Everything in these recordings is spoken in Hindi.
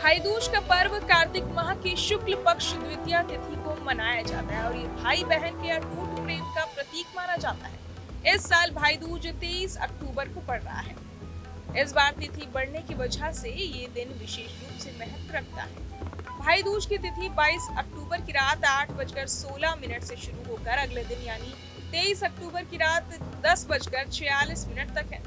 भाई दूज का पर्व कार्तिक माह की शुक्ल पक्ष द्वितीया तिथि को मनाया जाता है और ये भाई बहन के अटूट प्रेम का प्रतीक माना जाता है। इस साल भाई दूज 23 अक्टूबर को पड़ रहा है। इस बार तिथि बढ़ने की वजह से ये दिन विशेष रूप से महत्व रखता है। भाई दूज की तिथि 22 अक्टूबर की रात 8:16 से शुरू होकर अगले दिन यानी 23 अक्टूबर की रात 10:46 तक है।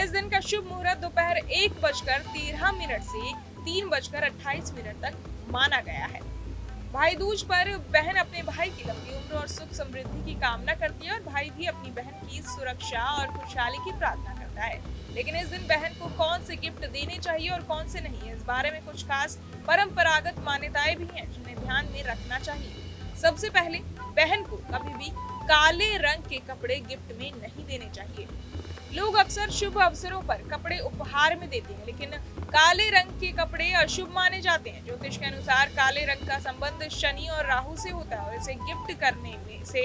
इस दिन का शुभ मुहूर्त दोपहर 1:13 से 3:28 तक माना गया है। भाई दूज पर बहन अपने भाई की लंबी उम्र और सुख समृद्धि की कामना करती है और भाई भी अपनी बहन की सुरक्षा और खुशहाली की प्रार्थना करता है। लेकिन इस दिन बहन को कौन से गिफ्ट देने चाहिए और कौन से नहीं, इस बारे में कुछ खास परंपरागत मान्यताएं भी हैं जिन्हें ध्यान में रखना चाहिए। सबसे पहले बहन को कभी भी काले रंग के कपड़े गिफ्ट में नहीं देने चाहिए। लोग अक्सर शुभ अवसरों पर कपड़े उपहार में देते हैं, लेकिन काले रंग के कपड़े अशुभ माने जाते हैं। ज्योतिष के अनुसार काले रंग का संबंध शनि और राहु से होता है और इसे गिफ्ट करने में से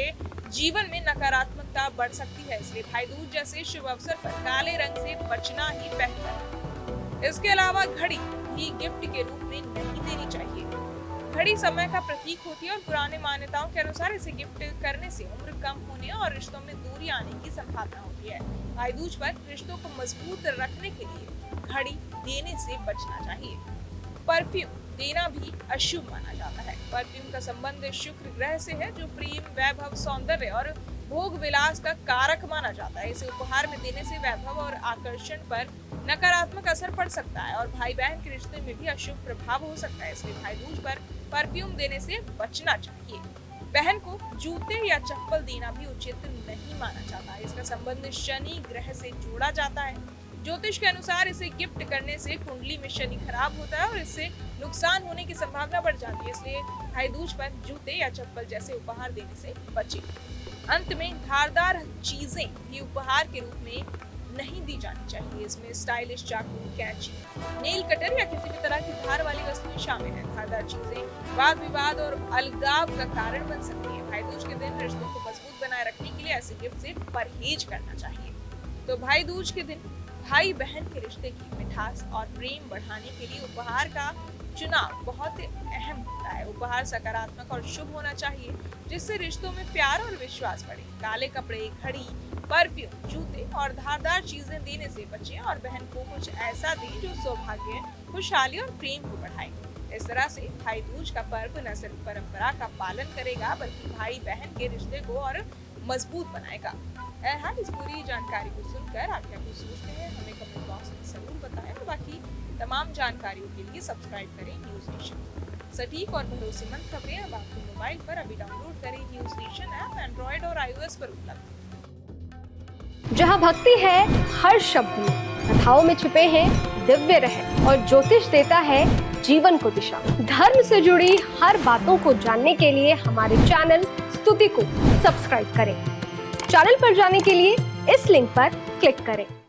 जीवन में नकारात्मकता बढ़ सकती है। इसलिए भाई दूज जैसे शुभ अवसर पर काले रंग से बचना ही बेहतर है। इसके अलावा घड़ी भी गिफ्ट के रूप में नहीं देनी चाहिए। घड़ी समय का प्रतीक होती है और पुराने मान्यताओं के अनुसार इसे गिफ्ट करने से उम्र कम होने और रिश्तों में दूरी आने की संभावना होती है। भाई दूज पर रिश्तों को मजबूत रखने के लिए घड़ी देने से बचना चाहिए। परफ्यूम देना भी अशुभ माना जाता है। परफ्यूम का संबंध शुक्र ग्रह से है, जो प्रेम, वैभव, सौंदर्य और भोग विलास का कारक माना जाता है। इसे उपहार में देने से वैभव और आकर्षण पर नकारात्मक असर पड़ सकता है और भाई बहन के रिश्ते में भी अशुभ प्रभाव हो सकता है। इसलिए भाई दूज पर परफ्यूम देने से बचना चाहिए। बहन को जूते या चप्पल देना भी उचित नहीं माना जाता। इसका संबंध शनि ग्रह से जोड़ा जाता है। ज्योतिष के अनुसार इसे गिफ्ट करने से कुंडली में शनि खराब होता है और इससे नुकसान होने की संभावना बढ़ जाती है। इसलिए भाई दूज पर जूते या चप्पल जैसे उपहार देने से बचें। अंत में धारदार चीजें भी उपहार के रूप में नहीं दी जानी चाहिए। इसमें स्टाइलिश चाकू, कैंची, नेल कटर या किसी भी तरह की धार वाली वस्तुएं शामिल हैं। धारदार चीजें वाद विवाद और अलगाव का कारण बन सकती है। भाई दूज के दिन रिश्तों को मजबूत बनाए रखने के लिए ऐसे गिफ्ट से परहेज करना चाहिए। तो भाई दूज के दिन भाई बहन के रिश्ते की मिठास और प्रेम बढ़ाने के लिए उपहार का चुनाव बहुत अहम होता है। उपहार सकारात्मक और शुभ होना चाहिए, जिससे रिश्तों में प्यार और विश्वास बढ़े। काले कपड़े, घड़ी, परफ्यूम, जूते और धारदार चीजें देने से बचें और बहन को कुछ ऐसा दें जो सौभाग्य, खुशहाली और प्रेम को बढ़ाए। इस तरह से भाई दूज का पर्व न सिर्फ परंपरा का पालन करेगा, बल्कि भाई बहन के रिश्ते को और मजबूत बनाएगा। इस पूरी जानकारी को सुनकर आप क्या कुछ सोचते हैं, हमें कमेंट बॉक्स में जरूर बताएं और बाकी तमाम जानकारियों के लिए सब्सक्राइब करें न्यूज नेशन। सटीक और भरोसेमंद खबरें अब आपके मोबाइल पर अभी डाउनलोड करें न्यूज नेशन ऐप, एंड्रॉइड और iOS पर उपलब्ध। जहां भक्ति है हर शब्द में, कथाओं में छुपे हैं दिव्य रहस्य और ज्योतिष देता है जीवन को दिशा। धर्म से जुड़ी हर बातों को जानने के लिए हमारे चैनल स्तुति को सब्सक्राइब करें। चैनल पर जाने के लिए इस लिंक पर क्लिक करें।